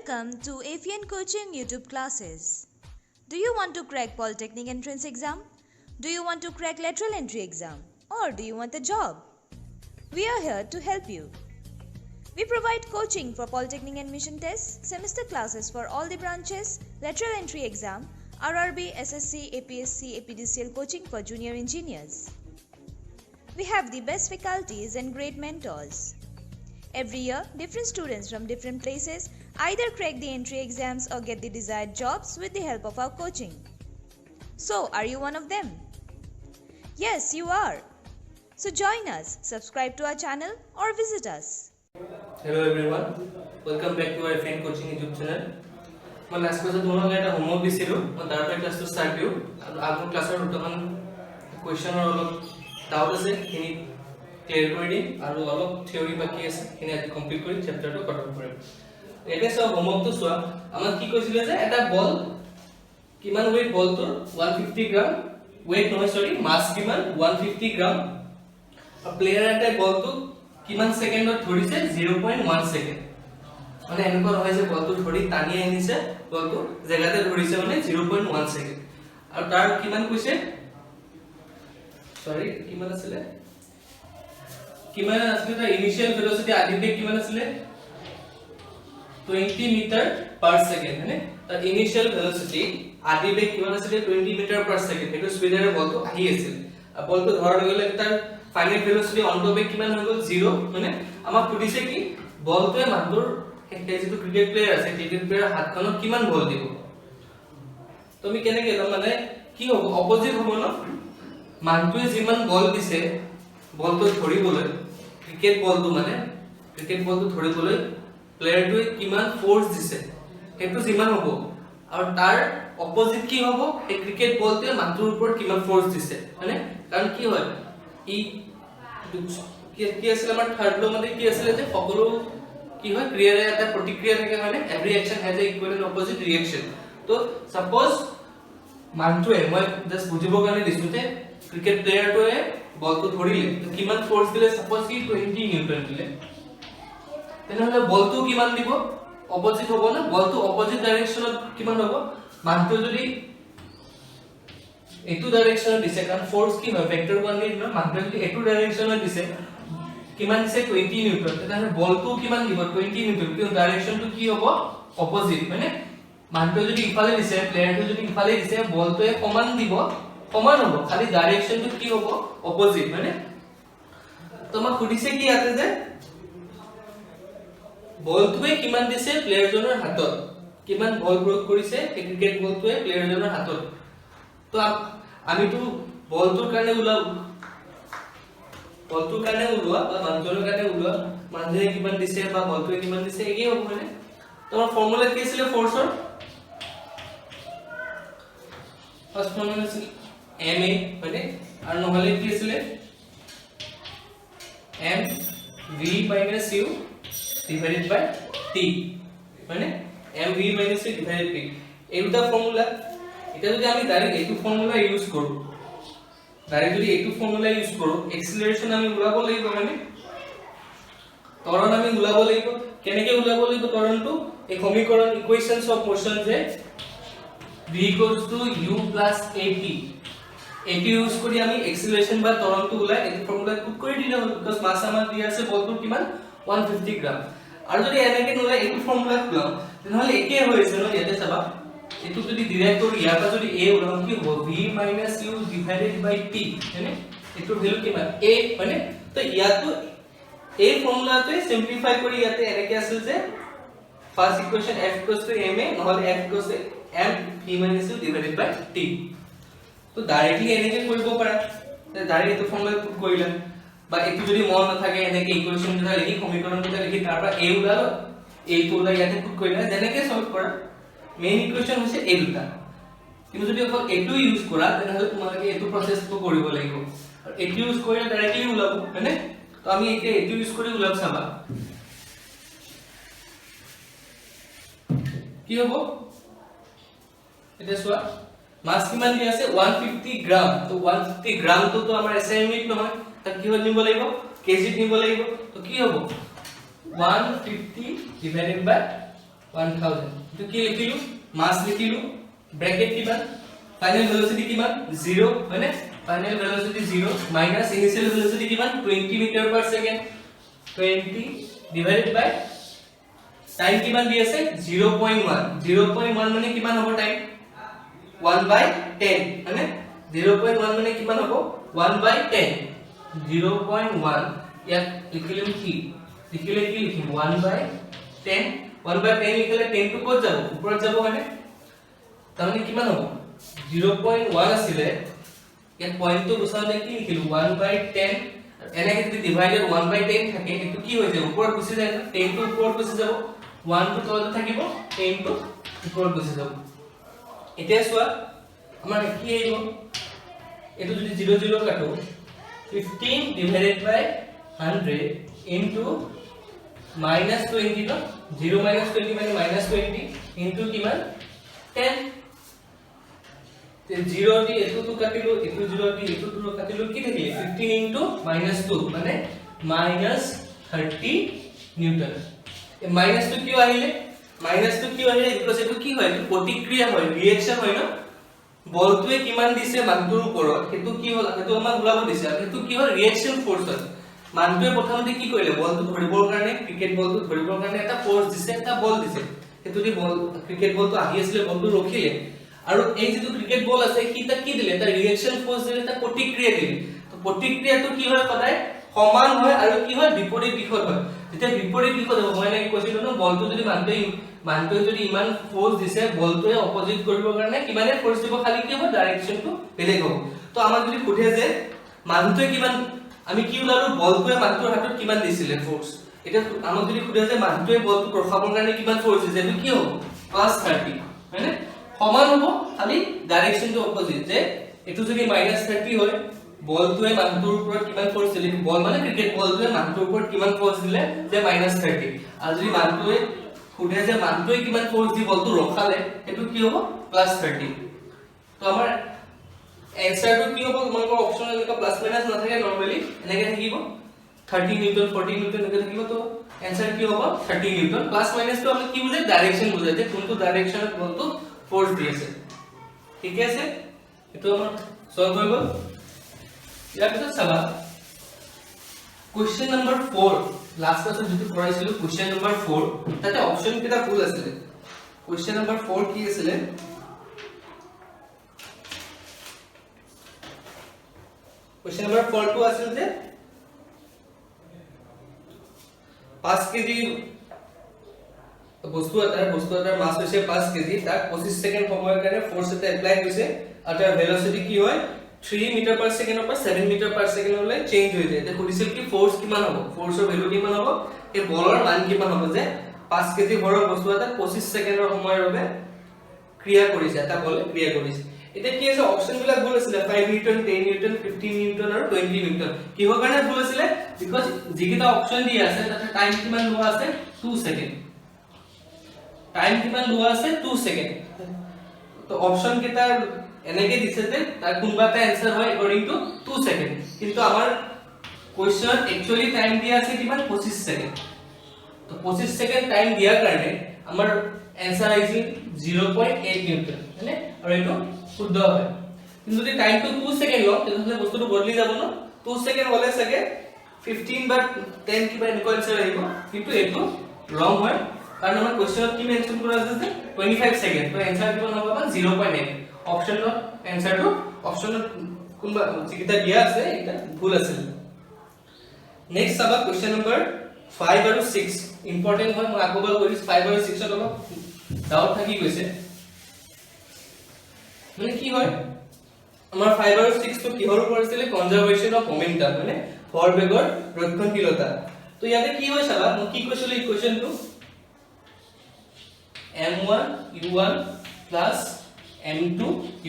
Welcome to AFN Coaching YouTube classes. Do you want to crack Polytechnic entrance exam? Do you want to crack lateral entry exam? Or do you want a job? We are here to help you. We provide coaching for Polytechnic admission tests, semester classes for all the branches, lateral entry exam, RRB, SSC, APSC, APDCL coaching for junior engineers. We have the best faculties and great mentors. Every year, different students from different places either crack the entry exams or get the desired jobs with the help of our coaching. So, are you one of them? Yes, you are. So join us, subscribe to our channel or visit us. Hello everyone, welcome back to our AFN Coaching YouTube channel. My last class তোমালোকে এটা homework দিছিলো মই তাৰ পৰা ক্লাছটো start দিও আৰু আগৰ ক্লাছৰ দুটামান কোৱেশ্চনৰ অলপ ডাউট আছে খিনি ক্লিয়াৰ কৰি দিম আৰু অলপ থিওৰি বাকি আছে খিনি আজি কমপ্লিট কৰি চেপ্টাৰটো কভাৰ কৰিম। এটা সব হোমৱৰ্কটো চোৱা আমাক কি কৈছিলে যে এটা বল কিমান ওয়েট বলটোৰ 150 গ্ৰাম ওয়েট নহয় সৰি মাস কিমান 150 গ্ৰাম আৰু প্লেয়াৰ এটাই বলটো কিমান সেকেন্ডত ধৰিছে 0.1 সেকেন্ড মানে এনেকুৱা হয় যে বলটো ধৰি টানি আনিছে বলটো জায়গাতে ধৰিছে মানে 0.1 সেকেন্ড আৰু তাৰ কিমান কৈছে সৰি কিমান আছিল তাৰ ইনিশিয়াল ভেলোসিটি আদিতে কিমান আছিল 20 মিটাৰ পাৰ সেকেন্ড মানে তাৰ ইনিশিয়াল ভেলোসিটি আদিতে কিমান আছিল 20 মিটাৰ পাৰ সেকেন্ড এটা স্পিডেৰে বলটো আহি আছিল আৰু বলটো ধৰাৰ লগে লগে তাৰ ফাইনাল ভেলোসিটি অন টপে কিমান হৈ গ'ল 0 মানে আমাক সুধিছে কি বলটোৱে মানুহৰ একটা যেটো ক্রিকেট প্লেয়ার আছে ক্রিকেট প্লেয়ার হাতখনত কিমান বল দিব তুমি কেনেকে মানে কি হ'ব অপোজিট হ'ব ন মানুহটোৱে যিমান বল দিছে বলটো ধৰিবলৈ ক্ৰিকেট বলটো মানে ক্ৰিকেট বলটো ধৰিবলৈ প্লেয়াৰটোৱে কিমান ফোৰ্স দিছে হেতু যিমান হ'ব আৰু তাৰ অপোজিট কি হ'ব এই ক্ৰিকেট বলটোৱে মানুহটোৰ ওপৰত কিমান ফোৰ্স দিছে মানে কাৰণ কি হয় ই কি আছিল আমাৰ থাৰ্ড ল মানে কি আছিল যে সকলো কি হয় ক্ৰিয়াৰ এটা প্ৰতিক্ৰিয়া থাকে মানে every action has a equal and opposite reaction তো সাপোজ মানটোৱে মই জাস্ট বুজিবৰ কাৰণে দিছো যে ক্ৰিকেট প্লেয়াৰটোৱে বলটো ধৰিলে কিমান ফোর্স দিলে সাপোজ কি 20 নিউটন দিলে তেনেহলে বলটো কিমান দিব অপোজিট হ'ব না বলটো অপোজিট ডাইৰেকশনত কিমান হ'ব মানটো যদি এইটো ডাইৰেকশনত দিছে কাৰণ ফোৰ্স কি হয় ভেক্টৰ কোৱান্টিটি ন মানটো যদি এইটো ডাইৰেকশনত দিছে কিমান দিছে 20 নিউটন তেতিয়াহলে বলটো কিমান দিব 20 নিউটন কিন্তু ডাইৰেকশনটো কি হ'ব অপোজিট মানে মানটো যদি ইফালে দিছে প্লেয়াৰটো যদি ইফালে দিছে বলটোৱে সমান দিব সমান হ'ব খালি ডাইৰেকশনটো কি হ'ব অপোজিট মানে তোমাক সুধিছে কি আছে যে বলটোৱে কিমান দিছে প্লেয়াৰজনৰ হাতত কিমান বল প্ৰয়োগ কৰিছে এই ক্ৰিকেট বলটোৱে প্লেয়াৰজনৰ হাতত তো আমিতো বলটোৰ কাৰণে বলটোৰ কাৰণে উলোৱা বা মানুহজনৰ কাৰণে উলোৱা মানুহে কিমান দিছে বা বলটোৱে কিমান দিছে একেই হ'ব মানে তোমাৰ ফৰ্মুলা কি আছিল ফোৰ্সৰ ফাৰ্স্ট ফৰ্মুলা আছিল ma মানে আৰু নহলে কি আছিল m v - u divided by t মানে m v - u divided t এই দুটা ফর্মুলা এটা যদি আমি ডাইরেক্ট এইটো ফর্মুলা ইউজ কৰো ডাইৰেক্ট যদি এইটো ফৰ্মুলা ইউজ কৰো এক্সিলাৰেশন আমি উলাব লাগিব মানে ত্বৰণ আমি উলাব লাগিব কেনেকৈ উলাব লাগিব ত্বৰণটো এই সমীকৰণ ইকুয়েশনস অফ মোশন যে v u + at এটি ইউজ কৰি আমি এক্সিলাৰেশন বা ত্বৰণটো উলাই এই ফৰ্মুলা পুট কৰি দিলে হ'ল বিকজ মাস আমাৰ দিয়া আছে বলটোৰ কিমান 150 গ্ৰাম আৰু যদি এনেকৈ নলাই এইটো ফর্মুলা উলাও তেনেহলে একে হৈ আছে ন ইয়াতে চাবা এটো যদি ডাইৰেক্ট কৰি ইয়াৰ পৰা যদি a উলাও কি হ'ব v - u divided by t মানে এটো ভ্যালু কিমান a মানে তো ইয়াতো এই ফৰ্মুলাটোৱে সিম্পলিফাই কৰি ইয়াতে এনেকৈ আছিল যে ফার্স্ট ইকুয়েশন f ma নহলে f m v - u divided by t তো ডাইৰেক্টলি এনেকৈ কৰিব পাৰা ডাইৰেক্ট এটো ফৰ্মুলা পুট কৰিলা বা এটো যদি মন নাথাকে এনেকৈ ইকুয়েশন দুটা লিখি সমীকৰণ দুটা লিখি তাৰ পৰা a উলালো এইটো উলাই ইয়াতে পুট কৰিলা যেনেকৈ সলভ কৰা মেইন ইকুয়েশন হৈছে এই দুটা কিন্তু যদি অকল এটো ইউজ কৰা তেনেহলে তোমালোকে এটো প্ৰসেসটো কৰিব লাগিব আৰু এটো ইউজ কৰিলে ডাইৰেক্টলি উলাব মানে তো আমি এটো ইউজ কৰি উলাব চাবা কি হ'ব এটা চোৱা মাস কিমান দি আছে 150 গ্ৰাম তো 150 গ্ৰাম তো আমাৰ SI ইউনিট নহয় তাক কি নিব লাগিব কেজি নিব লাগিব তো কি হ'ব 150 ডিভাইডেড বাই 1000 তো কি লিখিলো মাস লিখিলো ব্র্যাকেট কিমান ফাইনাল ভেলোসিটি কিমান 0 মানে final velocity 0 minus initial velocity কিমান 20 মিটার পার সেকেন্ড 20 ডিভাইডেড বাই টাইম কিমান দি আছে 0.1 মানে কিমান হ'ব টাইম 1/10 মানে 0.1 মানে কিমান হ'ব 1/10 0.1 ইয়াক লিখিলে কি লিখিম 1/10 1/10 লিখিলে 10 টু ক'ত যাব ওপৰত যাব মানে তাৰমানে কিমান হ'ব 0.1 আছিলে ইয়াত পইণ্টটো গুছাওঁতে কি লিখিলো 1/10 এনেকে যদি ডিভাইডেড 1/10 থাকে এটো কি হৈ যায় ওপৰত গুছি যায় 10 টু ওপৰত গুছি যাব 1 টু তলত থাকিব 10 টু ওপৰত গুছি যাব এতিয়া চোৱা আমাৰ কি আহিব এটো যদি 0 0 কাটো 15 divided by 100 into minus 20 no 0 minus 20 মানে minus 20 into কিমান 10 তে 0 দি এটো তো কাটিলো এটো 0 দি এটো তো কাটিলো কি থাকিলে 15 into minus 2 মানে minus 30 নিউটন এই মাইনাস তো কিয় আহিলে বিকজ এটো কি হয় প্ৰতিক্ৰিয়া হয় ৰিঅ্যাকশন হয় না বলটোৱে কিমান দিছে মানটোৰ ওপৰত হেতু কি হল হেতু আমাক ওলাব দিছে আৰু হেতু কি হল ৰিঅ্যাকশন ফোৰ্স হয় মানটোৱে প্ৰথমতে কি কৰিলে বলটো ধৰিবৰ কাৰণে ক্ৰিকেট বলটো ধৰিবৰ কাৰণে এটা ফোৰ্স দিছে এটা বল দিছে হেতু দি বল ক্ৰিকেট বলটো আহি আছিল বলটো ৰখিলে আৰু এই যেটো ক্ৰিকেট বল আছে কিটা কি দিলে এটা ৰিঅ্যাকশন ফোৰ্স দিলে এটা প্ৰতিক্ৰিয়া দিলে তো প্ৰতিক্ৰিয়াটো কি হয় সদায় সমান হয় আৰু কি হয় বিপৰীত দিশত হয় যেতিয়া বিপৰীত দিশত হ'ব মই এনেকৈ কৈছিলো ন বলটো যদি মানটোৱে যদি ইমান ফোৰ্স দিছে বলটোৱে অপোজিট কৰিবৰ কাৰণে কিমানে ফোৰ্স দিব খালি কি হ'ব ডাইৰেকশনটো বেলেগ হ'ব তো আমাক যদি সোধে যে মানটোৱে কিমান আমি কি ওলালো বলটোৱে মানটোৰ হাতত কিমান দিছিলে ফোৰ্স এটা আমাক যদি সোধে যে মানটোৱে বলটো ৰখাবৰ কাৰণে কিমান ফোৰ্স দিছে এটো কি হ'ব +30 মানে সমান হ'ব খালি ডাইৰেকশনটো অপোজিট যে এটো যদি -30 হয় বলটোৱে মানটোৰ ওপৰত কিমান ফোৰ্স দিলে বল মানে ক্ৰিকেট বলটোৱে মানটোৰ ওপৰত কিমান ফোৰ্স দিলে যে -30 আৰু যদি মানটোৱে খুদে যে মানটোৱে কিমান ফোৰ্স দি বলটো ৰখালে এটো কি হ'ব +30 তো আমাৰ এনসাৰটো কি হ'ব তোমালোকৰ অপচন এনেকা প্লাস মাইনাস নাথাকে নরমালি এনেকে থাকিব 30 নিউটন 40 নিউটন এনেকে থাকিব তো এনসার কি হ'ব 30 নিউটন প্লাস মাইনাস তো আমি কি বুঝাই ডাইরেকশন বুঝাই যে কোনটো ডাইরেকশনত বলটো ফোর্স দি আছে ঠিক আছে এটো আমাৰ সলভ হৈ গ'ল ইয়াৰ পিছত চাবা কোশ্চেন নম্বৰ 4 লাষ্ট ক্লাছত যেটো পঢ়াইছিলো কোশ্চেন নম্বৰ 4 তাতে অপচন কিটা ভুল আছিল কোশ্চেন নম্বৰ 4 কি আছিল क्वेश्चन नंबर 4 टू আছিল যে 5 কেজি বস্তু এটাৰ মাস হৈছে 5 কেজি তাক 25 সেকেন্ড সময়ৰ কাৰণে ফোৰ্স এটা এপ্লাই হৈছে আৰু তাৰ ভেলোসিটি কি হয় 3 মিটাৰ পাৰ সেকেন্ডৰ পৰা 7 মিটাৰ পাৰ সেকেন্ডলৈ চেঞ্জ হৈ যায় তে সুধিছিল কি ফোৰ্স কিমান হ'ব ফোৰ্সৰ ভ্যালু কিমান হ'ব এই বলৰ মান কিমান হ'ব যে 5 কেজি ভৰৰ বস্তু এটা 25 সেকেন্ডৰ সময়ৰ বাবে ক্ৰিয়া কৰিছে এটা বলে ক্ৰিয়া কৰিছে এটা কি আছে অপচন বিলাক ভুল আছিল 5 নিউটন 10 নিউটন 15 নিউটন আৰু 20 নিউটন কিহৰ কাৰণে ভুল আছিল বিকজ যিকিটা অপচন দি আছে তাতে টাইম কিমান লোৱা আছে 2 সেকেন্ড টাইম কিমান লোৱা আছে 2 সেকেন্ড তো অপচন কেটা এনেকে দিছে যে তাৰ কোনবাটা आंसर হয় अकॉर्डिंग टू 2 সেকেন্ড কিন্তু আমাৰ কোৱেশ্চন একচুয়ালি টাইম দিয়া আছে কিমান 25 সেকেন্ড তো 25 সেকেন্ড টাইম দিয়াৰ কাৰণে আমাৰ आंसर আহিছিল 0.8 নিউটন মানে আৰু এটো শুদ্ধ হয় কিন্তু যদি টাইমটো 2 সেকেন্ড লও তেতিয়াহলে বস্তুটো বদলি যাব ন 2 সেকেন্ড হলে সকে 15 বা 10 কিবা এনেকুৱা आंसर আহিব কিন্তু এটো ৰং হয় কাৰণ আমাৰ কোৱেশ্চনত কি মেনশন কৰা আছে যে 25 সেকেন্ড তো आंसर কিমান হ'ব 0.8 অপচনৰ आंसरটো অপচনত কোনবা যিকিটা দিয়া আছে এটা ভুল আছিল নেক্সট সাবা কোৱেশ্চন নম্বৰ 5 আৰু 6 ইম্পৰ্টেন্ট হয় মই আকবাৰ কৰিছ 5 আৰু 6 ত অলপ ডাউট থাকি গৈছে মানে কি হয় আমাৰ 5 আৰু 6 তো কিহৰ ওপৰত আছিল কনজাৰভেচন অফ মোমেন্টাম মানে ভৰবেগৰ ৰক্ষণশীলতা তো ইয়াতে কি হয় চাবা মই কি কৈছিল ইকুৱেশনটো m1 u1 m2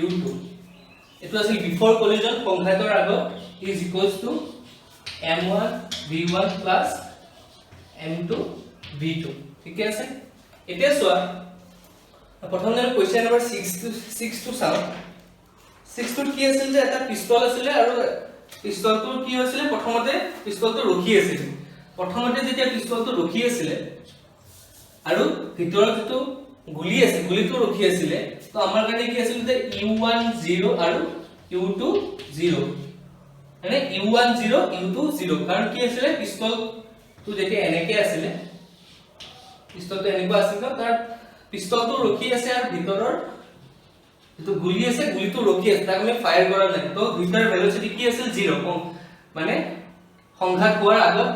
u2 এটো আছিল বিফৰ কলিজন সংঘাতৰ আগত is ইকুৱেলস two m1 v1 m2 v2 ঠিক আছে এতিয়া চোৱা প্ৰথমে কোৱেশ্চন নম্বৰ 6 টু চাও 6 টু কি আছিল যে এটা পিস্তল আছিল আৰু পিস্তলটো কি হৈছিল প্ৰথমতে পিস্তলটো ৰখি আছিল প্ৰথমতে যেতিয়া পিস্তলটো ৰখি আছিল আৰু ভিতৰত যেটো গুলি আছে গুলিটো ৰখি আছিলে তো আমাৰ কাৰণে কি আছিল যে u1 0 আৰু u2 0 মানে u1 0 u2 0 কাৰণ কি আছিল পিস্তল তো যেতিয়া এনেকে আছিল পিস্তলটো এনেকুৱা আছিল তাৰ পিস্তলটো ৰখি আছে আৰু ভিতৰৰ যেটো গুলি আছে গুলিটো ৰখি আছে তাক আমি ফায়াৰ কৰা নাই তো ভিতৰ ভেলোচিটি কি আছিল 0 মানে সংঘাত হোৱাৰ আগত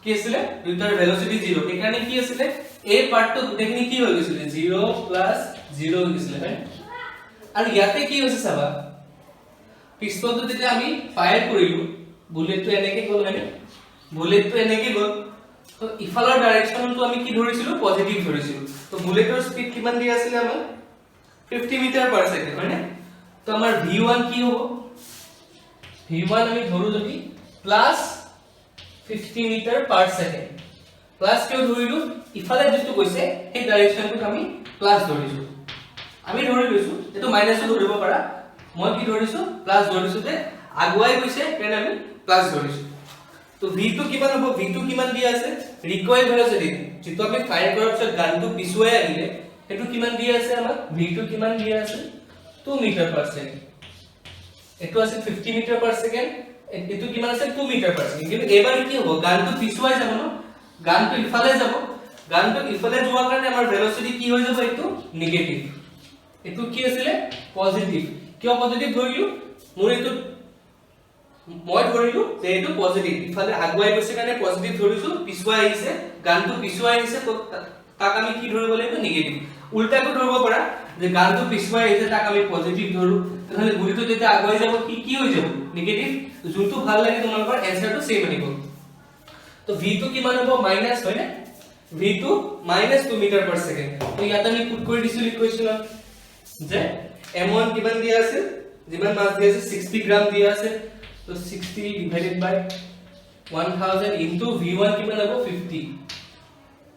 কি আছিল ভিতৰ ভেলোচিটি 0 সেইকাৰণে কি আছিল এই পাৰ্টটো গুটেখিনি কি হৈ গৈছিল 0 + 0 হৈ গৈছিল হয় আৰু ইয়াতে কি হৈছে চাবা পিস্তলটো যেতিয়া আমি ফায়াৰ কৰিলো বুলেটটো এনেকে গল মানে বুলেটটো এনেকে গল তো ইফালৰ ডাইৰেকশনটো আমি কি ধৰিছিলো পজিটিভ ধৰিছিলো তো বুলেটৰ স্পিড কিমান দিয়া আছিল আমাৰ 50 মিটাৰ পাৰ সেকেন্ড মানে তো আমাৰ v1 কি হ'ব v1 আমি ধৰো যদি +50 মিটাৰ পাৰ সেকেন্ড প্লাস কিয় ধৰিলো ইফালে যেটো কৈছে এই ডাইৰেকশনটো আমি প্লাস ধৰিছো আমি ধৰি লৈছো এটো মাইনাসও ধৰিব পাৰা মই কি ধৰিছো প্লাস ধৰিছো যে আগুৱাই গৈছে তেনে আমি প্লাস ধৰিছো তো v2 কিমান হ'ব v2 কিমান দিয়া আছে ৰিকয়েল ভেলোচিটি যেটো আমি ফায়াৰ কৰাৰ পিছত গানটো পিছুৱাই আহিলে এটো কিমান দিয়া আছে আমাক v2 কিমান দিয়া আছে 2 মিটাৰ পাৰ সেকেন্ড এটো আছে 50 মিটাৰ পাৰ সেকেন্ড এটো কিমান আছে 2 মিটাৰ পাৰ সেকেন্ড কিন্তু এবাৰ কি হ'ব গানটো পিছুৱাই যাব ন গানটো ইফালে যাব গানটো ইফালে যোৱাৰ কাৰণে আমাৰ ভেলোচিটি কি হৈ যাব এটো নেগেটিভ এটো কি আছিল পজিটিভ কিয় পজিটিভ ধৰিলো মোৰ এটো মই ধৰিলো যে এটো পজিটিভ ইফালে আগুৱাই গৈছে কাৰণে পজিটিভ ধৰিছো পিছুৱাই আহিছে গানটো পিছুৱাই আহিছে তো তাক আমি কি ধৰিব লাগিব নেগেটিভ উল্টাটো ধৰিব পাৰা যে গানটো পিছুৱাই আহিছে তাক আমি পজিটিভ ধৰো তাহলে গুলিটো যেতিয়া আগুৱাই যাব কি হৈ যাব নেগেটিভ যোনটো ভাল লাগে তোমালোকৰ এনসাৰটো সেম আহিব তো v2 কিমান হ'ব মাইনাস হয় না v2 -2 মিটাৰ পাৰ সেকেন্ড তো ইয়াত আমি পুট কৰি দিছো ইকুৱেশনত যে m1 কিমান দিয়া আছে যিমান মাস দিয়া আছে 60 গ্রাম দিয়া আছে তো 60 ডিভাইডেড বাই 1000 ইনটু v1 কিমান হ'ব 50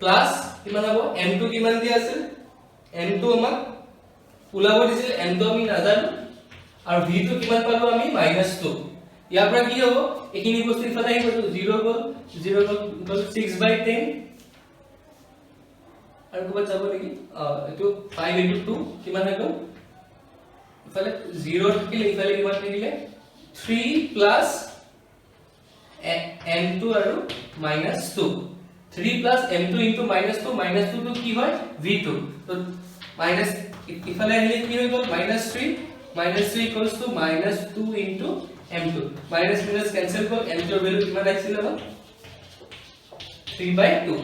প্লাস কিমান হ'ব m2 কিমান দিয়া আছে m2 আমাক উলাব দিছিল m2 আমি নাজানো আৰু v2 কিমান পালো আমি -2 ইয়াৰ পৰা কি হ'ব এখিনি বস্তু ইফালে আহিব তো 0 গল 6/10 আৰু কবা যাব নেকি এটো 5 * 2 কিমান হৈ গল ইফালে 0 থাকিলে ইফালে কিমান থাকিলে 3 প্লাস m2 আৰু -2 3 প্লাস m2 * -2 তো কি হয় v2 তো মাইনাস ইফালে আহিলে কি হৈ গল -3 -3 = -2 * m2 মাইনাস মাইনাস ক্যান্সেল কর m2 এর ভ্যালু কিমান আসছিল না 3/2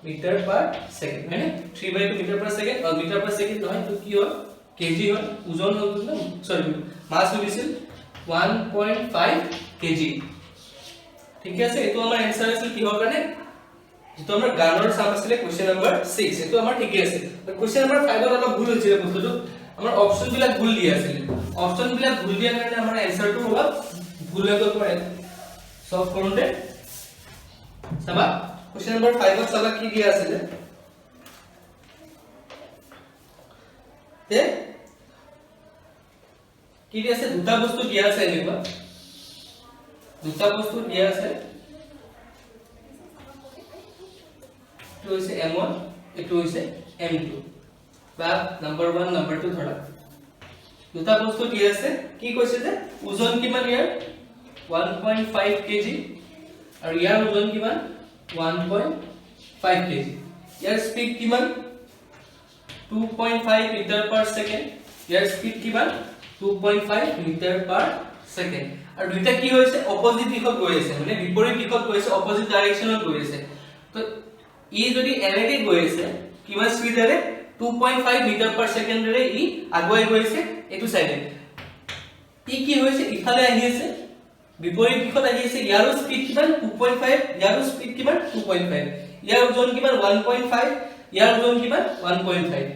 মিটার পার সেকেন্ড মানে 3/2 মিটার পার সেকেন্ড আর মিটার পার সেকেন্ড হয় তো কি হয় কেজি হয় ওজন হল না সরি মাস হইছিল 1.5 কেজি ঠিক আছে এটো আমার आंसर আছিল কি হওয়ার কারণে যেটো আমরা গানৰ সাম আছিল কোশ্চেন নাম্বার 6 এটো আমার ঠিকই আছে কোশ্চেন নাম্বার 5 এর অলপ ভুল হইছিল বস্তুটো আমার অপশন বিলাক ভুল দিয়া আছিল অপশন বিলাক ভুল দিয়াৰ কাৰণে আমাৰ आंसरটো অলপ ভুল হৈ গ'ল পাৰে সলভ কৰোতে চাবা কোশ্চেন নাম্বার 5 ত চাবা কি দিয়া আছিল তে কি দিয়া আছে দুটা বস্তু দিয়া আছে এনেকুৱা দুটা বস্তু দিয়া আছে এটো হৈছে m1 এটো হৈছে m2 বা নাম্বার 1 নাম্বার 2 ধৰা দুটা বস্তু দিয়া আছে কি কৈছে যে ওজন কিমান ইয়াৰ 1.5 কেজি আৰু ইয়াৰ ওজন কিমান 1.5 কেজি ইয়াৰ স্পিড কিমান 2.5 মিটাৰ পাৰ সেকেন্ড ইয়াৰ স্পিড কিমান 2.5 মিটাৰ পাৰ সেকেন্ড আৰু দুটা কি হৈছে অপোজিট দিশত গৈ আছে মানে বিপৰীত দিশত গৈ আছে অপোজিট ডাইৰেকশনত গৈ আছে তো ই যদি এনেকে গৈ আছে কিমান স্পিডৰে 2.5 মিটাৰ পাৰ সেকেন্ডৰে ই আগুৱাই গৈছে এটো সাইডে ই কি হৈছে ইফালে আহি আছে বিপৰীত দিশত আহি আছে ইয়াৰ স্পিড কিমান 2.5 ইয়াৰ স্পিড কিমান 2.5 ইয়াৰ ওজন কিমান 1.5 ইয়াৰ ওজন কিমান 1.5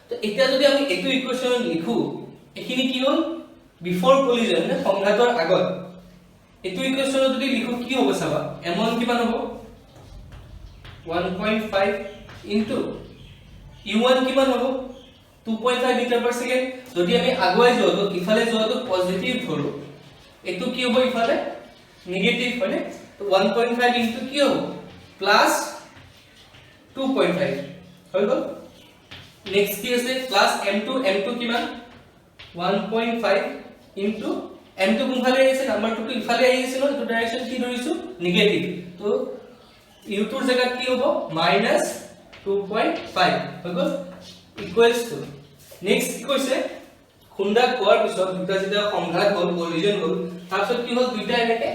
তো এতিয়া যদি আমি এটো ইকুৱেশন লিখো এখিনি কি হ'ল বিফৰ কলিজন মানে সংঘাতৰ আগত এটো ইকুৱেশন যদি লিখো কি হ'ব চাবা m1 কিমান হ'ব 1.5 ইনটু u1 কিমান হ'ব 2.5 মিটাৰ পাৰ সেকেন্ড যদি আমি আগুৱাই যাও তো ইফালে যাও তো পজিটিভ ধৰো এটো কি হ'ব ইফালে নেগেটিভ মানে তো 1.5 ইনটু কি হ'ব প্লাস 2.5 হৈ গল নেক্সট কি আছে প্লাস m2 কিমান 1.5 ইনটু m2 কোনফালে আহিছে নাম্বাৰটো তো ইফালে আহিছে ন তো ডাইৰেকশন কি ধৰিছো নিগেটিভ তো u2 ৰ জায়গাত কি হ'ব -2.5 হৈ গল ইকুৱেলছ টু নেক্সট কি কৈছে খুন্দা কোৱাৰ পিছত দুটা যেতিয়া সংঘাত হ'ল কলিজন হ'ল তাৰপিছত কি হ'ল দুইটা এনেকে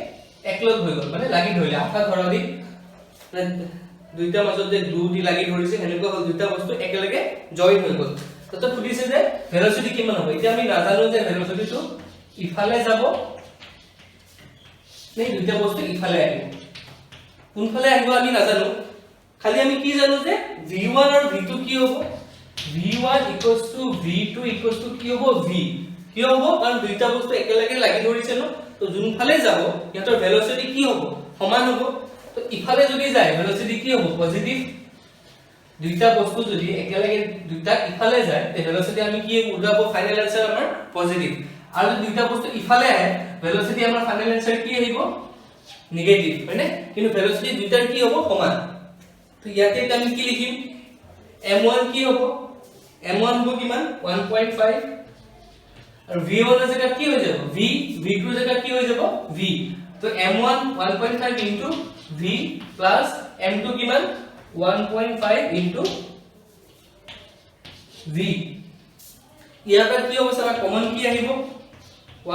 একলগ হৈ গল মানে লাগি ধৰিলে আঠা ধৰা দি দুইটা মাজত যে গ্লু দি লাগি ধৰিছে এনেকুৱা হ'ল দুইটা বস্তু একেলগে জয়েন হৈ গল তো সুধিছে যে ভেলোসিটি কিমান হ'ব এতিয়া আমি নাজানো যে ভেলোসিটিটো ইফালে যাব নাই দুইটা বস্তু ইফালে আহিব কোনফালে আহিব আমি নাজানো খালি আমি কি জানো যে v1 আৰু v2 কি হ'ব v1 v2 কি হ'ব v কি হ'ব কাৰণ দুইটা বস্তু একেলগে লাগি ধৰিছে ন তো যোনফালে যাব ইয়াৰ ভেলোসিটি কি হ'ব সমান হ'ব তো ইফালে যদি যায় ভেলোসিটি কি হ'ব পজিটিভ দুইটা বস্তু যদি একেলগে দুইটা ইফালে যায় তে ভেলোসিটি আমি কি উলাব ফাইনাল আনসার আমাৰ পজিটিভ আৰু দুইটা বস্তু ইফালে আহে ভেলোসিটি আমাৰ ফাইনাল আনসাৰ কি আহিব নেগেটিভ হয়নে কিন্তু ভেলোসিটি দুইটাৰ কি হ'ব সমান তো ইয়াতে আমি কি লিখিম m1 কি হ'ব m1 হ'ব কিমান 1.5 আৰু v1 এর জায়গা কি হৈ যাব v2 এর জায়গা কি হৈ যাব v তো m1 1.5 into v plus m2 কিমান 1.5 ইনটু v ইয়াৰ পৰা কি হ'ব সারা কমন কি আহিব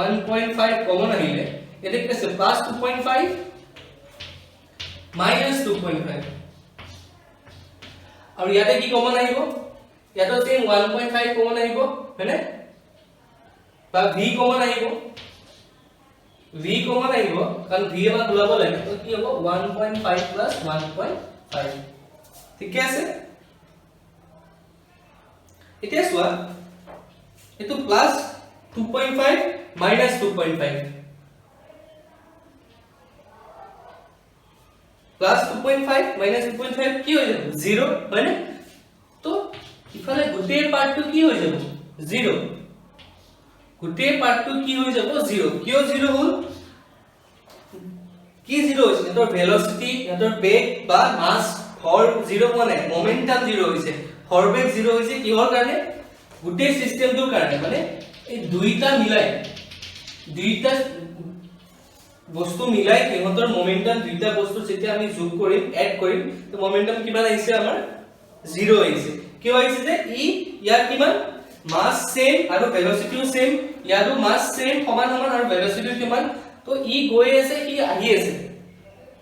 1.5 কমন আহিলে এতে কি আছে প্লাস 2.5 মাইনাস 2.5 আৰু ইয়াতে কি কমন আহিব ইয়াতে সেম 1.5 কমন আহিব হয়নে বা v কমন আহিব কাৰণ v আমাৰ ওলাব লাগে তো কি হ'ব 1.5 প্লাস 1.5 ঠিক আছে এতিয়া চোৱা এটো প্লাস 2.5 মাইনাস 2.5 প্লাস 2.5 মাইনাস 2.5 কি হৈ যাব 0 হয়নে তো ইফালে গোটেই পাৰ্টটো কি হৈ যাব 0 গোটেই পাৰ্টটো কি হৈ যাব 0 কিয় 0 হ'ল কি 0 হৈছে এতৰ ভেলোসিটি এতৰ বেগ বা মাস ফৰ 0 মানে মোমেন্টাম 0 হৈছে ফৰ বেগ 0 হৈছে কিহৰ কাৰণে গোটেই সিস্টেমটোৰ কাৰণে মানে এই দুইটা মিলাই দুইটা বস্তু মিলাই কিহতৰ মোমেন্টাম দুইটা বস্তু যেতিয়া আমি যোগ কৰিম এড কৰিম তো মোমেন্টাম কিমান আহিছে আমাৰ 0 আহিছে কিয় আহিছে যে ইয়াৰ কিমান মাস সেম আৰু ভেলোসিটিও সেম ইয়াৰো মাস সেম সমান আৰু ভেলোসিটিও কিমান তো গৈ আছে কি আহি আছে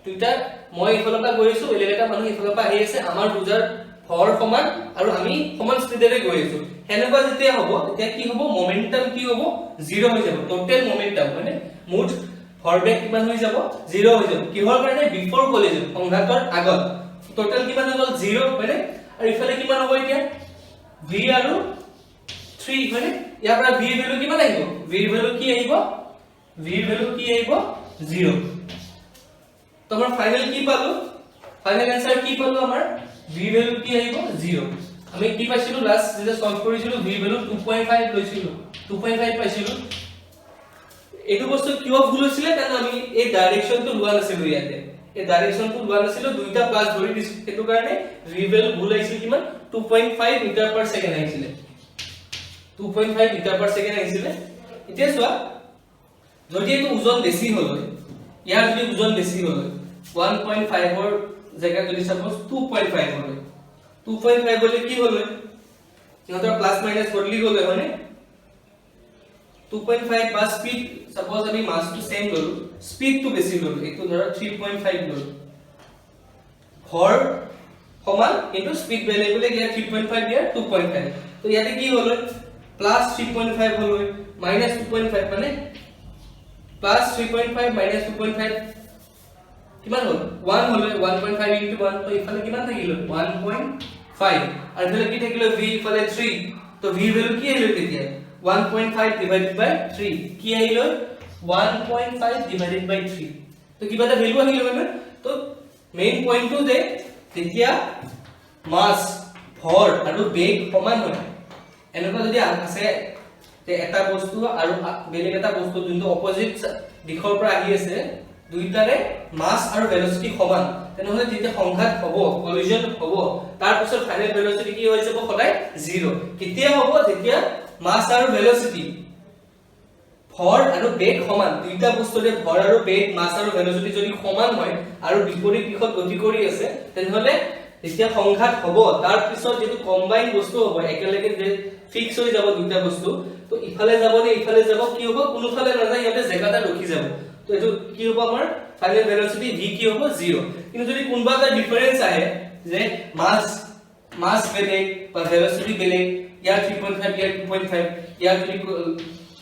দুইটা মই ইফালপা গৈ আছো বেলেগ এটা মানুহ ইফালপা আহি আছে আমাৰ বুজাৰ ফৰ সমান আৰু আমি সমান স্পিডেৰে গৈ আছো হেনেকুৱা যেতিয়া হ'ব তেতিয়া কি হ'ব মোমেন্টাম কি হ'ব 0 হৈ যাব টোটাল মোমেন্টাম মানে মুঠ ফৰ বেগ কিমান হৈ যাব 0 হৈ যাব কিহৰ কাৰণে বিফৰ কলিজন সংঘাতৰ আগত টোটাল কিমান হৈ গল 0 মানে আৰু ইফালে কিমান হ'ব এতিয়া v আৰু 3 মানে ইয়াৰ পৰা v ভ্যালু কিমান আহিব v ভ্যালু কি আহিব 0 তো আমাৰ ফাইনাল কি পালো ফাইনাল आंसर কি পালো আমাৰ v ভ্যালু কি আহিব 0 আমি কি পাইছিলো লাস্ট যেটা সলভ কৰিছিলো v ভ্যালু 2.5 লৈছিলো 2.5 পাইছিলো এটো বস্তু কিয় ভুল হৈছিল কাৰণ আমি এই ডাইৰেকশনটো লোৱা নাছিলো ইয়াতে এই ডাইৰেকশনটো লোৱা নাছিলো দুইটা প্লাস ধৰি দিছো এটো কাৰণে v ভ্যালু ভুল আহিছিল কিমান 2.5 মিটাৰ পাৰ সেকেন্ড আহিছিল 2.5 মিটাৰ পাৰ সেকেন্ড আহিছিল এতিয়া চোৱা যদি এটো ওজন বেছি হল ইয়াৰ যদি ওজন বেছি হল 1.5 ৰ জায়গা যদি সাপোজ 2.5 হল 2.5 হলে কি হল ইহঁতৰ প্লাস মাইনাস বদলি গলে হয়নে 2.5 বা স্পিড সাপোজ আমি মাসটো সেম ললো স্পিড তো বেছি ললো এটো ধৰা 3.5 ললো ভৰ সমান কিন্তু স্পিড ভ্যালু গিয়া 3.5 দিয়া 2.5 তো ইয়াতে কি হল প্লাস 3.5 হল মাইনাস 2.5 মানে প্লাস 3.5 মাইনাস 2.5 কিমান হল 1 হল 1.5 ইনটু 1 তো ইফালে কিমান থাকিল 1.5 আর ইফালে কি থাকিল v ইফালে 3 তো v ভ্যালু কি আহিল তেতিয়া 1.5 ডিভাইডেড বাই 3 কি আহিল 1.5 ডিভাইডেড বাই 3 তো কিবা এটা ভ্যালু আহিল মানে তো মেইন পয়েন্টটো যে তেতিয়া মাস ভৰ আৰু বেগ সমান হয় এনেকুৱা যদি আছে তে এটা বস্তু আৰু বেলেগ এটা বস্তু যোনটো অপোজিট দিশৰ পৰা আহি আছে দুইটাৰে মাস আৰু ভেলোসিটি সমান তেনেহলে যেতিয়া সংঘাত হ'ব কলিজন হ'ব তাৰ পিছত ফাইনেল ভেলোচিটি কি হৈ যাব সদায় 0 কেতিয়া হ'ব যেতিয়া মাস আৰু ভেলোচিটি ভৰ আৰু বেগ সমান দুইটা বস্তুৰে ভৰ আৰু বেগ মাস আৰু ভেলোচিটি যদি সমান হয় আৰু বিপৰীত দিশত গতি কৰি আছে তেনেহলে যেতিয়া সংঘাত হ'ব তাৰ পিছত যেটো কম্বাইন বস্তু হ'ব একেলগে যে ফিক্স হৈ যাব দুইটা বস্তু তো ইফালে যাব নে ইফালে যাব কি হ'ব কোনোফালে নাযায় ইয়াতে জায়গাটা ৰখি যাব তো এটো কি হ'ব আমাৰ ফাইনেল ভেলোচিটি v কি হ'ব 0 কিন্তু যদি কোনবা এটা ডিফাৰেন্স আহে যে মাস বেলেগ বা ভেলোচিটি বেলেগ ইয়াৰ 3.5 ইয়াৰ 2.5 ইয়াৰ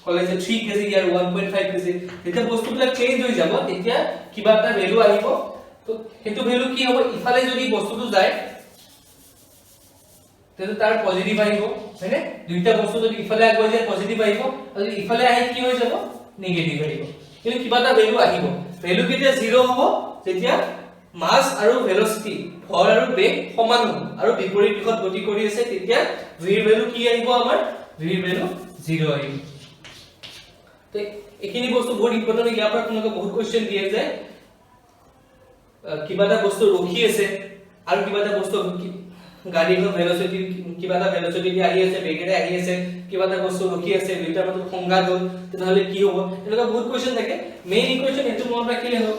কলেজ 3 কেজি ইয়াৰ 1.5 কেজি যেতিয়া বস্তুবিলাক চেঞ্জ হৈ যাব তেতিয়া কিবা এটা ভ্যালু আহিব তো হেতু ভ্যালু কি হ'ব ইফালে যদি বস্তুটো যায় তেতে তাৰ পজিটিভ আহিব হয়নে দুইটা বস্তু যদি ইফালে আগৈ যায় পজিটিভ আহিব আৰু যদি ইফালে আহে কি হৈ যাব নেগেটিভ আহিব কিন্তু কিবা এটা ভ্যালু আহিব ভ্যালু কেতিয়া 0 হ'ব যেতিয়া মাস আৰু ভেলোচিটি ভৰ আৰু বেগ সমান হ'ব আৰু বিপৰীত দিশত গতি কৰি আছে তেতিয়া v এৰ ভ্যালু কি আহিব আমাৰ v এৰ ভ্যালু 0 আহিব তো এখিনি বস্তু বহুত ইম্পৰ্টেন্ট ইয়াৰ পৰা তোমাক বহুত কোশ্চেন দিয়ে যায় কিবা এটা বস্তু ৰখি আছে আৰু কিবা এটা বস্তু গাড়ীৰ ভেলোচিটি কিবা এটা ভেলোচিটি আহি আছে বেগেৰে আহি আছে কিবা এটা বস্তু ৰখি আছে দুইটাৰ মাজত সংঘাত হ'ল তেনেহলে কি হ'ব এনেকুৱা বহুত কোশ্চেন থাকে মেইন ইকুৱেচন এটো মনত ৰাখিলে হ'ল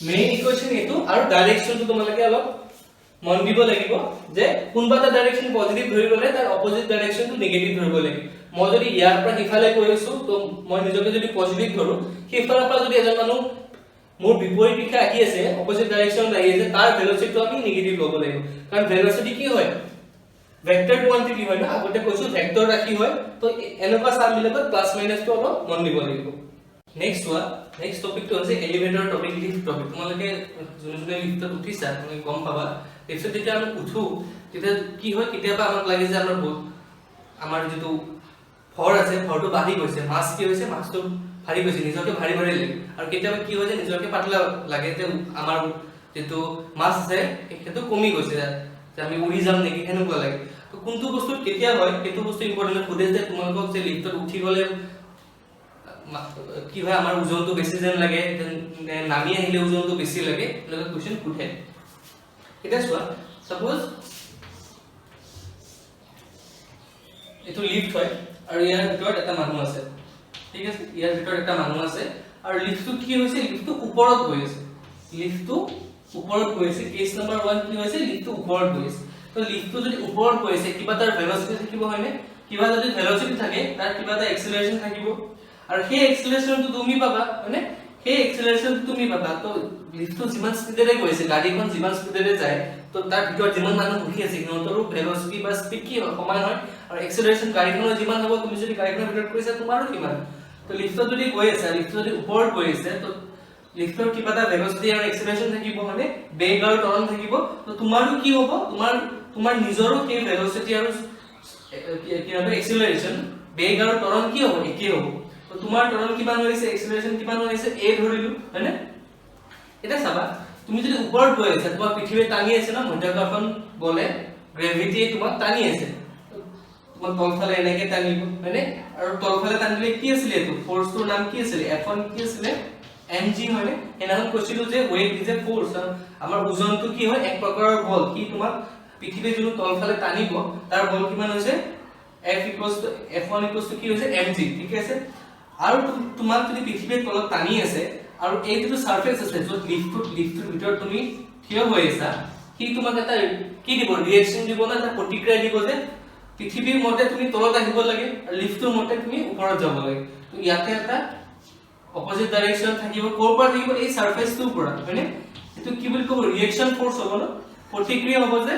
মেইন ইকুৱেচন এটো আৰু ডাইৰেকশনটো তোমালোকে অলপ মন দিব লাগিব যে কোনবা এটা ডাইৰেকশন পজিটিভ ধৰি গলে তাৰ অপোজিট ডাইৰেকশনটো নেগেটিভ ধৰিব লাগিব মই যদি ইয়াৰ পৰা ইফালে গৈ আছো তো মই নিজকে যদি পজিটিভ ধৰো সেইফালৰ পৰা যদি এজন মানুহ মোৰ বিপৰীত দিশে আহি আছে অপোজিট ডাইৰেকশন আহি আছে তাৰ ভেলোচিটিটো আমি নেগেটিভ ল'ব লাগিব কাৰণ ভেলোচিটি কি হয় ভেক্টৰ কোয়ান্টিটি হয় না আগতে কৈছো ভেক্টৰ ৰাখি হয় তো এনেকুৱা সাম মিলাবত প্লাস মাইনাস টো অলপ মন দিব লাগিব নেক্সট টপিকটো হৈছে এলিভেটৰ টপিক লিফ্ট টপিক তোমালোকে যোনে লিফ্টত উঠিছা তুমি গম পাবা লিফ্টত যেতিয়া আমি উঠো তেতিয়া কি হয় কেতিয়াবা আমাক লাগে যে আমাৰ যেটো ভৰ আছে ভৰটো বাঢ়ি গৈছে মাস কি হৈছে মাসটো ভাৰী গৈছে নিজকে ভাৰী লাগে আৰু কেতিয়াবা কি হয় যে নিজকে পাতলা লাগে যে আমাৰ যেটো মাস আছে সেইটো কমি গৈছে যে আমি উৰি যাম নেকি হেনেকুৱা লাগে তো কোনটো বস্তু কেতিয়া হয় সেইটো বস্তু ইম্পৰ্টেন্ট খুদে যে তোমালোকক যে লিফ্টত উঠি গলে কি হয় আমাৰ ওজনটো বেছি যেন লাগে নামি আহিলে ওজনটো বেছি লাগে এনেকুৱা কোশ্চেন খুদে এটা চোৱা সাপোজ এটো লিফ্ট হয় আৰু ইয়াৰ ভিতৰত এটা মানুহ আছে ঠিক আছে ইয়াৰ ভিতৰত এটা মানুহ আছে আৰু লিফ্টটো কি হৈছে লিফ্টটো ওপৰত গৈ আছে কেস নম্বৰ 1 কি হৈছে লিফ্টটো ওপৰত গৈ আছে তো লিফ্টটো যদি ওপৰত গৈ আছে কিবা তাৰ ভেলোচিটি থাকিব হয়নে কিবা যদি ভেলোচিটি থাকে তাৰ কিবা এটা এক্সেলাৰেশন থাকিব আৰু সেই এক্সেলাৰেশনটো তুমি পাবা হয়নে সেই এক্সেলাৰেশনটো তুমি পাবা তো লিফ্টটো যিমান স্পিডেৰে গৈ আছে গাড়ীখন যিমান স্পিডেৰে যায় তো তাৰ ভিতৰত যিমান মানুহ বহি আছে সিহঁতৰো ভেলোচিটি বা স্পিড কি সমান হয় আৰু এক্সেলাৰেশন গাড়ীখনৰ যিমান হ'ব তুমি যদি গাড়ীখনৰ ভিতৰত কৰিছা তোমাৰো কিমান তো লিফ্টত যদি গৈ আছে লিফ্টটো যদি ওপৰত গৈ আছে তো লিফ্টৰ কিবা এটা ভেলোচিটি আৰু এক্সেলাৰেশন থাকিব মানে বেগ আৰু ত্বৰণ থাকিব তো তোমাৰো কি হ'ব তোমাৰ নিজৰো কি ভেলোচিটি আৰু কি হবে এক্সেলাৰেশন বেগ আৰু ত্বৰণ কি হ'ব একে হ'ব তো তোমাৰ ত্বৰণ কিমান হৈছে এক্সেলাৰেশন কিমান হৈছে a ধৰিলো হয়নে এটা চাবা তুমি যদি ওপৰত গৈ আছা তোমাৰ পৃথিৱী টানি আছে না মধ্যাকৰ্ষণ বলে গ্ৰেভিটি তোমাক টানি আছে তোমাক তলফালে এনেকে টানিব হয়নে আৰু তলফালে টানিলে কি আছিল এটো ফোৰ্সটোৰ নাম কি আছিল F1 কি আছিল mg হয়নে এনাখন কৈছিলো যে ওয়েট ইজ এ ফোর্স আমাৰ ওজনটো কি হয় এক প্ৰকাৰৰ বল কি তোমাক পৃথিৱী যোন তলফালে টানিব তাৰ বল কিমান হৈছে F1 কি হৈছে mg ঠিক আছে আৰু তোমাক যদি পৃথিৱীৰ তলত টানি আছে আৰু এই যেটো সাৰফেস আছে যত লিফ্টৰ ভিতৰত তুমি থিয় হৈ আছা কি তোমাক এটা কি দিব ৰিঅ্যাকশন দিব না এটা প্ৰতিক্ৰিয়া দিব যে পৃথিৱীৰ মতে তুমি তলত আহিব লাগে আৰু লিফ্টৰ মতে তুমি ওপৰত যাব লাগে তো ইয়াতে এটা অপোজিট ডাইৰেকশন থাকিব কোৰপাৰ থাকিব এই সাৰফেসটোৰ পৰা হয়নে এটো কি বুলি কব ৰিঅ্যাকশন ফোৰ্স হ'ব না প্ৰতিক্ৰিয়া হ'ব যে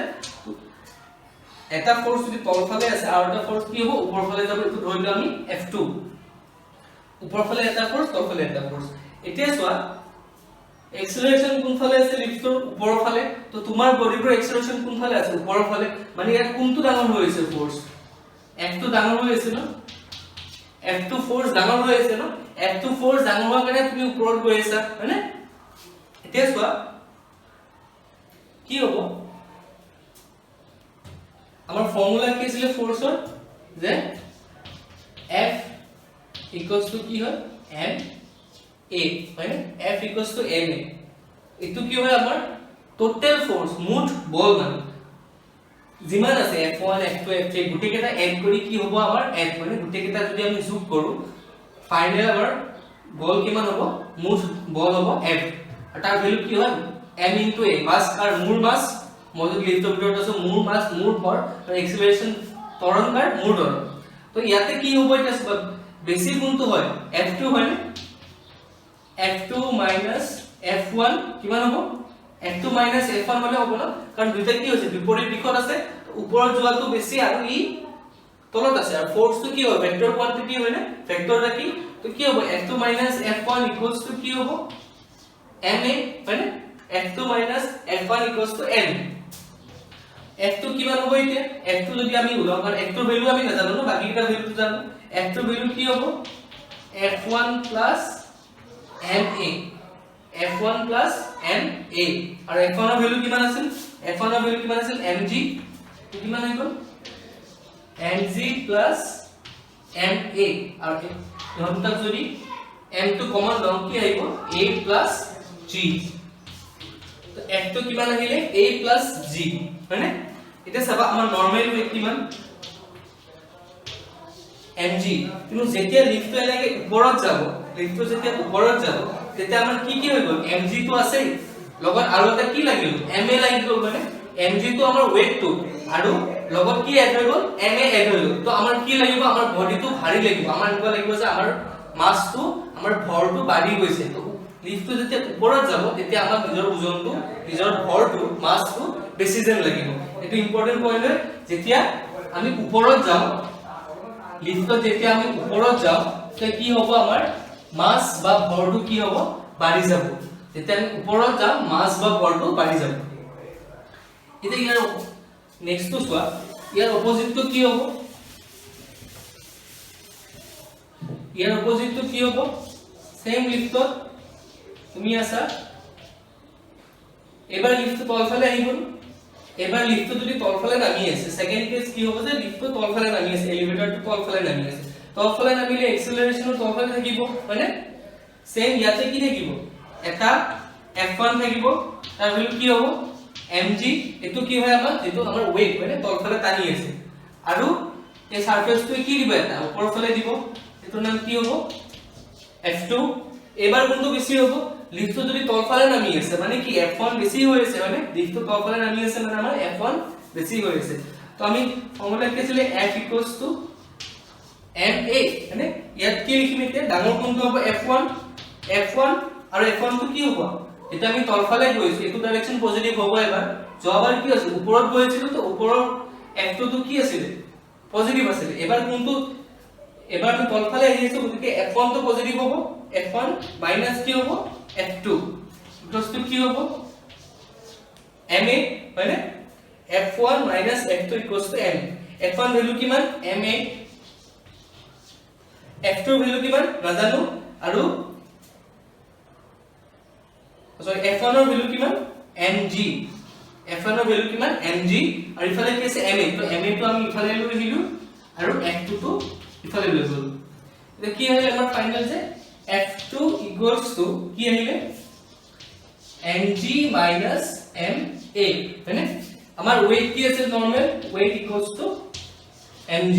এটা ফোৰ্স যদি তলফালে আছে আৰু এটা ফোৰ্স কি হ'ব ওপৰফালে যাব এটো ধৰিলো আমি F2 ওপৰফালে এটা ফোৰ্স তলফালে এটা ফোৰ্স এতিয়া চোৱা এক্সেলাৰেশন কোনফালে আছে লিফ্টৰ ওপৰফালে তো তোমাৰ বডিৰ এক্সেলাৰেশন কোনফালে আছে ওপৰফালে মানে ইয়াৰ কোনটো ডাঙৰ হৈ আছে ফোৰ্স F2 ডাঙৰ হৈ আছে ন F2 ফোৰ্স ডাঙৰ হৈ আছে ন F2 ফোৰ্স ডাঙৰ হোৱাৰ কাৰণে তুমি ওপৰত গৈ আছা হয়নে এতিয়া চোৱা কি হ'ব আমাৰ ফৰ্মুলা কি আছিল ফোৰ্সৰ যে F কি হয় m a হয়নে F ma এটো কি হয় আমাৰ টোটাল ফোর্স মুঠ বল মানে যিমান আছে F1 F2 F3 গুটি কেটা এড কৰি কি হ'ব আমাৰ F মানে গুটি কেটা যদি আমি যোগ কৰো ফাইনাল আমাৰ বল কিমান হ'ব মুঠ বল হ'ব F আৰু তাৰ ভ্যালু কি হয় m * a মাস আৰু মূল মাস মই যদি লিখটো ভিতৰত আছে মূল মাস মূল ভৰ আৰু এক্সেলাৰেশন তৰংগাৰ মূল ধৰণ তো ইয়াতে কি হ'ব এটা সব বেছি কোনটো হয় F2 হয় না F2 - F1 কিমান হ'ব F2 - F1 হলে হ'ব না কাৰণ দুইটা কি হৈছে বিপৰীত দিশত আছে ওপৰত যোৱাটো বেছি আৰু ই তলত আছে আৰু ফোৰ্সটো কি হয় ভেক্টৰ কোয়ান্টিটি হয় না ভেক্টৰ ৰাখি তো কি হ'ব F2 - F1 = কি হ'ব ma হয় না F2 - F1 = m F2 কিমান হ'ব এতিয়া F2 যদি আমি উলাও কাৰণ F2 ভ্যালু আমি নাজানো না বাকি কিটা ভ্যালু জানো F2 ভ্যালু কি হ'ব F1 + ma F1 + ma আৰু F1 ৰ ভ্যালু কিমান আছিল F1 ৰ ভ্যালু কিমান আছিল mg কিমান হৈ গ'ল mg + ma আৰু ইহঁতক যদি m টো কমন লওঁ কি আহিব a + g তো f টো কিমান আহিলে a + g হয়নে এটা চাবা আমাৰ নৰমাল ওয়েট কিমান mg কিন্তু যেতিয়া লিফটো এনেকে ওপৰত যাব লিফটো যেতিয়া ওপৰত যাব তেতিয়া আমাৰ কি কি হৈ গ'ল mg তো আছে লগত আৰু এটা কি লাগিল ma লাগি গ'ল মানে mg তো আমাৰ ওয়েট তো আৰু লগত কি এড হৈ গ'ল ma এড হৈ গ'ল তো আমাৰ কি লাগিব আমাৰ বডিটো ভাৰী লাগিব আমাৰ এনেকুৱা লাগিব যে আমাৰ মাছটো আমাৰ ভৰটো বাঢ়ি গৈছে তো লিফটো যেতিয়া ওপৰত যাব তেতিয়া আমাৰ নিজৰ ওজনটো নিজৰ ভৰটো মাছটো বেছি যেন লাগিব এটো ইম্পৰ্টেন্ট পইণ্ট হয় যেতিয়া আমি ওপৰত যাম লিফটত যেতিয়া আমি ওপৰত যাম তেতিয়া কি হ'ব আমাৰ মাছ বা ভৰটো কি হ'ব বাঢ়ি যাব যেতিয়া আমি ওপৰত যাম মাছ বা ভৰটো বাঢ়ি যাব এতিয়া ইয়াৰ নেক্সটটো চোৱা ইয়াৰ অপোজিটটো কি হ'ব ইয়াৰ অপোজিটটো কি হ'ব সেম লিফটত তুমি আছা এবাৰ লিফট তলফালে আহিব এবাৰ লিফট যদি তলফালে নামি আছে সেকেন্ড কেস কি হ'ব যে লিফট তলফালে নামি আছে এলিভেটৰটো তলফালে নামি আছে তলফালে নামিলে এক্সেলাৰেশন তলফালে থাকিব মানে সেম ইয়াতে কি থাকিব এটা f1 থাকিব তাৰ ভ্যালু কি হ'ব mg এটো কি হয় আমাৰ যেটো আমাৰ ওয়েট মানে তলফালে টানি আছে আৰু এই সাৰফেসটো কি দিব এটা ওপৰফালে দিব এটোৰ নাম কি হ'ব f2 এবাৰ কোনটো বেছি হ'ব লিফট যদি তলফালে নামি আছে মানে কি f1 বেছি হৈ আছে মানে লিফট তলফালে নামি আছে মানে আমাৰ f1 বেছি হৈ আছে তো আমি ফৰ্মুলা কি আছিল f = ma মানে ইয়াত কি লিখিম এতিয়া ডাঙৰ কোনটো হ'ব f1 আৰু f1 টো কি হ'ব এটা আমি তলফালে গৈছো এটো ডাইৰেকশন পজিটিভ হ'ব এবাৰ যোৱাবাৰ কি আছিল ওপৰত গৈছিল তো ওপৰৰ f2 টো কি আছিল পজিটিভ আছিল এবাৰ কোনটো এবাৰ আমি তলফালে আহি আছো গতিকে f1 টো পজিটিভ হ'ব f1 মাইনাস কি হ'ব f2 ইকুয়াল কি হ'ব ma মানে f1 - f2 = m f1 value কিমান ma f2 ভ্যালু কিমান নাজানো আৰু সৰি f1 ৰ ভ্যালু কিমান mg f1 ৰ ভ্যালু কিমান mg আৰু ইফালে কি আছে ma তো ma টো আমি ইফালে লৈ আহিলো আৰু f2 টো ইফালে লৈ গ'লো এটা কি আহিলে আমাৰ ফাইনাল যে f2 = কি আহিলে mg - ma মানে আমাৰ ওয়েট কি আছে নৰমাল ওয়েট = mg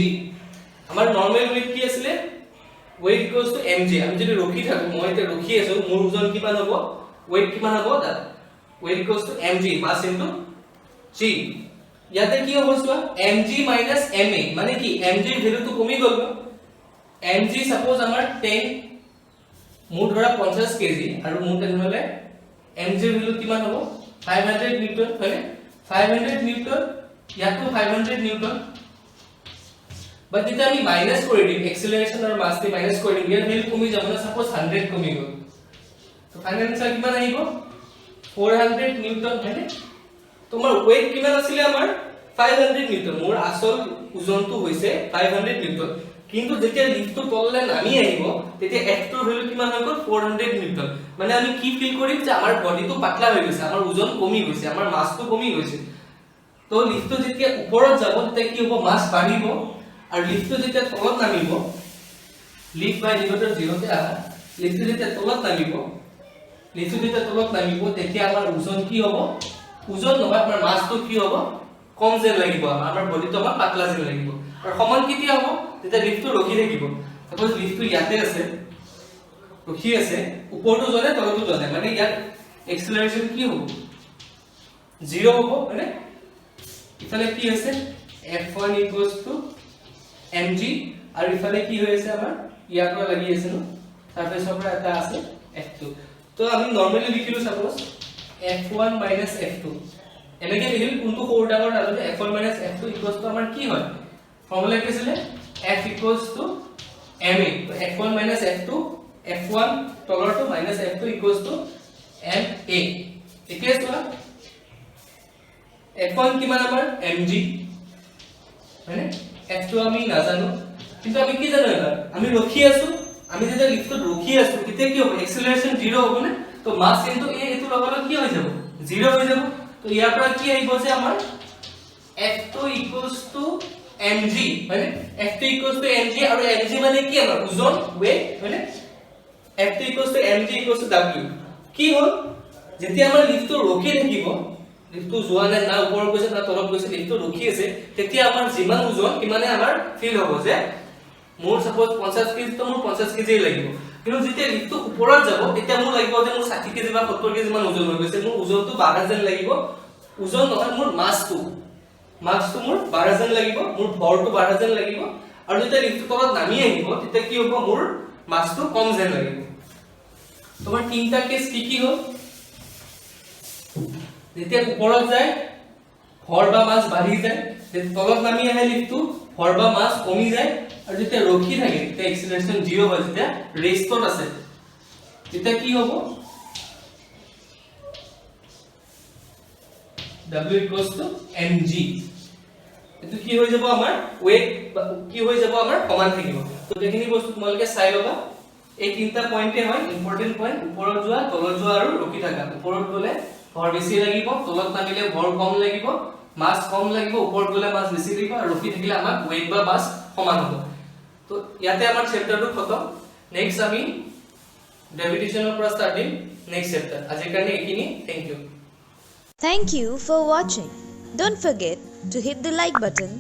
আমাৰ নৰমাল ওয়েট কি আছিল ওয়েট = mg আমি যদি ৰখি থাকো মই এতিয়া ৰখি আছো মোৰ ওজন কিমান হ'ব ওয়েট কিমান হ'ব তাত weight = mg mass into g ইয়াতে কি হ'ব চোৱা mg - ma মানে কি mg ৰ ভ্যালুটো কমি গ'ল mg সাপোজ আমাৰ 10 মোৰ ধৰা 50 কেজি আৰু মোৰ তেনেহলে mg ৰ ভ্যালু কিমান হ'ব 500 নিউটন হয়নে 500 নিউটন ইয়াতো 500 নিউটন বাট যেতিয়া আমি মাইনাস কৰি দিম এক্সেলাৰেশন আৰু মাস টি মাইনাস কৰি দিম ইয়াৰ ভ্যালু কমি যাব না সাপোজ 100 কমি গ'ল তো ফাইনাল আনসার কিমান আহিব 400 নিউটন হয়নে তোমাৰ ওয়েট কিমান আছিল আমাৰ 500 নিউটন মোৰ আসল ওজনটো হৈছে 500 নিউটন কিন্তু যেতিয়া লিফটটো তললে নামি আহিব তেতিয়া f2 ৰ ভ্যালু কিমান হৈ গ'ল 400 নিউটন মানে আমি কি ফিল কৰিম যে আমাৰ বডিটো পাতলা হৈ গৈছে আমাৰ ওজন কমি গৈছে আমাৰ মাসটো কমি গৈছে তো লিফটটো যেতিয়া ওপৰত যাব তেতিয়া কি হ'ব মাস বাঢ়িব আৰু লিফটটো যেতিয়া তলত নামিব লিফট বাই লিমিটৰ 0 তে আহা লিফটটো যেতিয়া তলত নামিব লিফ্টটো যেতিয়া তলত নামিব তেতিয়া আমাৰ ওজন কি হ'ব ওজন নহয় আমাৰ মাছটো কি হ'ব কম যেন লাগিব আমাৰ বডিটো আমাৰ পাতলা যেন লাগিব আৰু সমান কেতিয়া হ'ব যেতিয়া লিফ্টটো ৰখি থাকিব সাপোজ লিফ্টটো ইয়াতে আছে ৰখি আছে ওপৰটো জনে তলটো জনে মানে ইয়াত এক্সেলাৰেশন কি হ'ব 0 হ'ব মানে ইফালে কি আছে f1 mg আৰু ইফালে কি হৈ আছে আমাৰ ইয়াৰ পৰা লাগি আছে ন সাৰফেসৰ পৰা এটা আছে f2 তো আমি নৰমালি লিখিলো সাপোজ f1 f2 এনেকে লিখিল কোনটো সৰু ডাঙৰ নাজানো f1 f2 আমাৰ কি হয় ফৰ্মুলা কি আছিল f ma তো f1 f2 f1 তলৰটো f2 ma এতিয়া চোৱা f1 কিমান আমাৰ mg মানে f2 আমি নাজানো কিন্তু আমি কি জানো এবাৰ আমি ৰখি আছো আমি যেতিয়া লিফ্টত ৰখি আছো তেতিয়া কি হ'ব এক্সেলাৰেশন 0 হ'ব না তো মাস ইনটু a এটো লগালে কি হৈ যাব 0 হৈ যাব তো ইয়াৰ পৰা কি আহিব যে আমাৰ f2 mg মানে f2 mg আৰু mg মানে কি আমাৰ ওজন weight মানে f2 mg w কি হ'ল যেতিয়া আমাৰ লিফ্টটো ৰখি থাকিব লিফ্টটো যোৱা নাই না ওপৰ গৈছে না তলত গৈছে লিফ্টটো ৰখি আছে তেতিয়া আমাৰ যিমান ওজন কিমানে আমাৰ ফিল হ'ব যে মোৰ সাপোজ 50 কেজি তো মোৰ 50 কেজি লাগিব কিন্তু যেতিয়া লিফ্টটো ওপৰত যাব তেতিয়া মোৰ লাগিব যে মোৰ 60 কেজি বা 70 কেজি মান ওজন হৈ গৈছে মোৰ ওজনটো বাঢ়া যেন লাগিব ওজন নহয় মোৰ মাছটো মোৰ বাঢ়া যেন লাগিব মোৰ ভৰটো বাঢ়া যেন লাগিব আৰু যেতিয়া লিফ্টটো তলত নামি আহিব তেতিয়া কি হ'ব মোৰ মাছটো কম যেন লাগিব তোমাৰ তিনটা কেছ কি হ'ল যেতিয়া ওপৰত যায় ভৰ বা মাছ বাঢ়ি যায় যেতিয়া তলত নামি আহে লিফ্টটো ভৰ বা মাছ কমি যায় আৰু যেতিয়া ৰখি থাকে তেতিয়া এক্সেলাৰেশন 0 হয় যেতিয়া ৰেষ্টত আছে তেতিয়া কি হ'ব w mg এটো কি হৈ যাব আমাৰ weight কি হৈ যাব আমাৰ সমান থাকিব তো দেখিনি বস্তু তোমালকে চাই লবা এই তিনটা পইণ্টে হয় ইম্পৰ্টেন্ট পইণ্ট ওপৰত যোৱা তলত যোৱা আৰু ৰখি থাকা ওপৰত গলে ভৰ বেছি লাগিব তলত নামিলে ভৰ কম লাগিব মাছ কম লাগিব ওপৰত গলে মাছ বেছি লাগিব আৰু ৰখি থাকিলে আমাৰ weight বা মাছ সমান হ'ব তো ইয়াতে আমাৰ চেপ্টাৰটো খতম নেক্সট আমি গ্ৰেভিটেশনৰ পৰা ষ্টাৰ্টিং নেক্সট চেপ্টাৰ আজিৰ কাৰণে এইখিনি thank you Thank you for watching. Don't forget to hit the like button,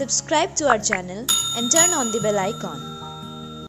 subscribe to our channel and turn on the bell icon.